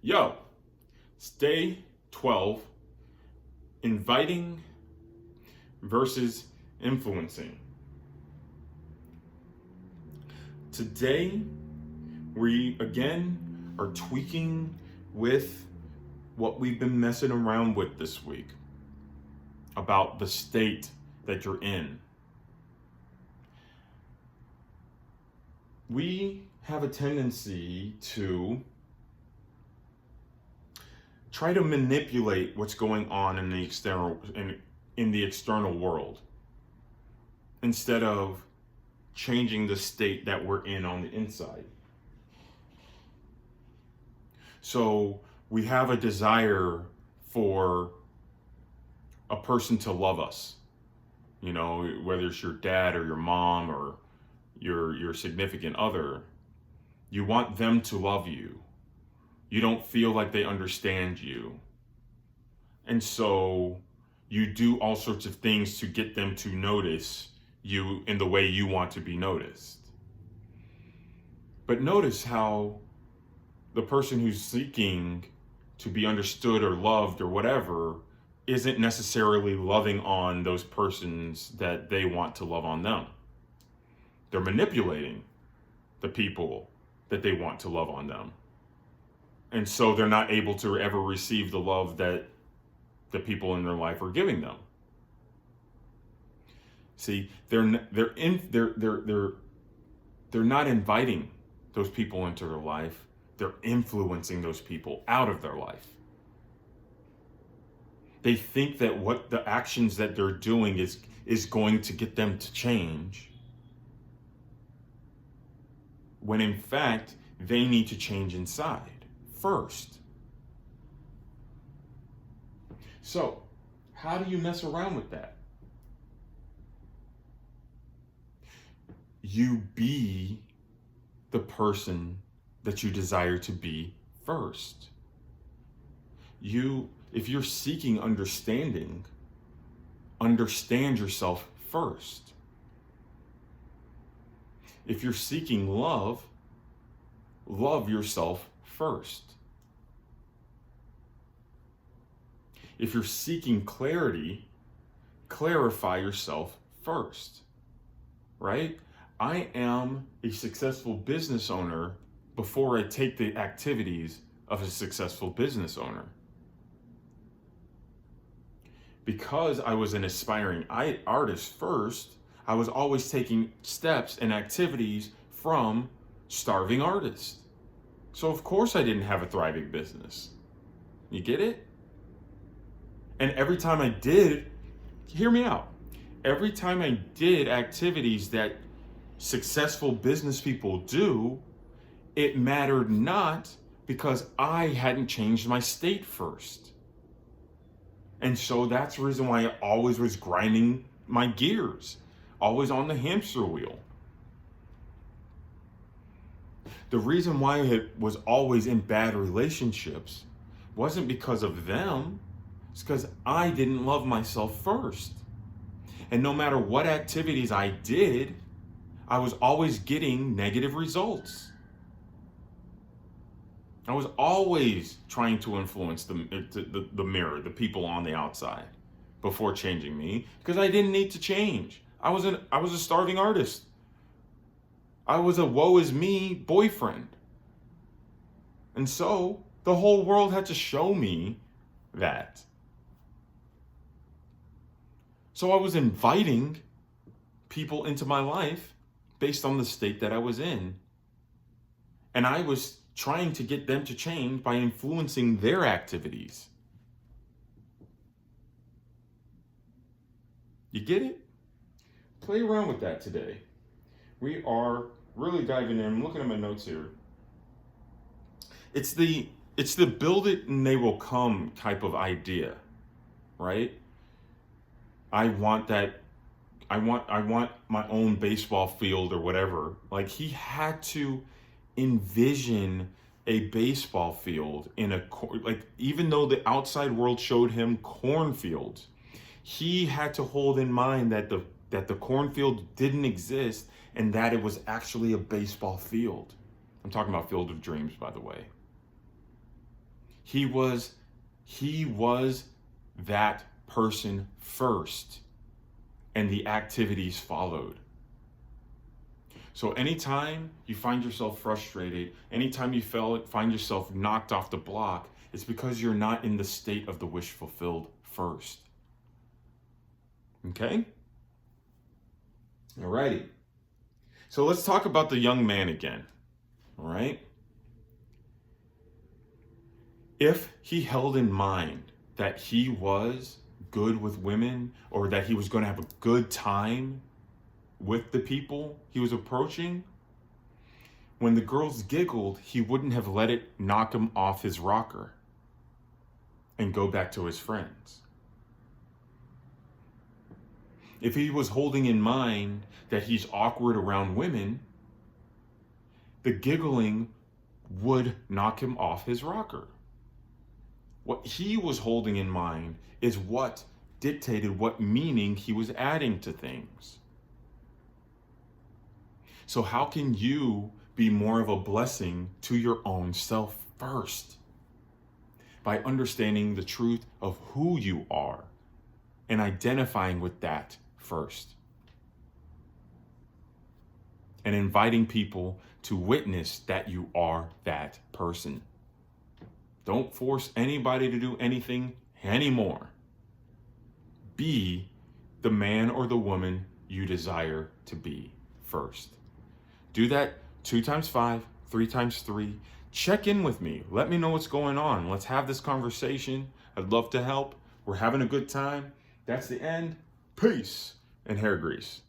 Yo, it's day 12, inviting versus influencing. Today, we again are tweaking with what we've been messing around with this week about the state that you're in. We have a tendency to try to manipulate what's going on in the external world instead of changing the state that we're in on the inside. So we have a desire for a person to love us, whether it's your dad or your mom or your significant other. You want them to love you. You don't feel like they understand you. And so you do all sorts of things to get them to notice you in the way you want to be noticed. But notice how the person who's seeking to be understood or loved or whatever isn't necessarily loving on those persons that they want to love on them. They're manipulating the people that they want to love on them. And so they're not able to ever receive the love that the people in their life are giving them. See, they're not inviting those people into their life. They're influencing those people out of their life. They think that what the actions that they're doing is going to get them to change, when in fact they need to change inside first. So, how do you mess around with that? You be the person that you desire to be first. If you're seeking understanding, understand yourself first. If you're seeking love, love yourself first. If you're seeking clarity, clarify yourself first, right? I am a successful business owner before I take the activities of a successful business owner. Because I was an aspiring artist first, I was always taking steps and activities from starving artists. So of course I didn't have a thriving business. You get it? And every time I did, hear me out. Every time I did activities that successful business people do, it mattered not because I hadn't changed my state first. And so that's the reason why I always was grinding my gears, always on the hamster wheel. The reason why I was always in bad relationships wasn't because of them. It's because I didn't love myself first. And no matter what activities I did, I was always getting negative results. I was always trying to influence the mirror, the people on the outside, before changing me, because I didn't need to change. I was a starving artist. I was a woe is me boyfriend. And so the whole world had to show me that. So I was inviting people into my life based on the state that I was in. And I was trying to get them to change by influencing their activities. You get it? Play around with that today. We are really diving in. I'm looking at my notes here. It's the build it and they will come type of idea, right? I want my own baseball field or whatever. Like, he had to envision a baseball field even though the outside world showed him cornfields, he had to hold in mind that the cornfield didn't exist and that it was actually a baseball field. I'm talking about Field of Dreams, by the way. He was that person first, and the activities followed. So anytime you find yourself frustrated, anytime you find yourself knocked off the block, it's because you're not in the state of the wish fulfilled first. Okay? Alrighty. So let's talk about the young man again. All right? If he held in mind that he was good with women, or that he was going to have a good time with the people he was approaching, when the girls giggled, he wouldn't have let it knock him off his rocker and go back to his friends. If he was holding in mind that he's awkward around women, the giggling would knock him off his rocker. What he was holding in mind is what dictated what meaning he was adding to things. So how can you be more of a blessing to your own self first? By understanding the truth of who you are and identifying with that first. And inviting people to witness that you are that person. Don't force anybody to do anything anymore. Be the man or the woman you desire to be first. Do that 2 times 5, 3 times 3. Check in with me. Let me know what's going on. Let's have this conversation. I'd love to help. We're having a good time. That's the end. Peace and hair grease.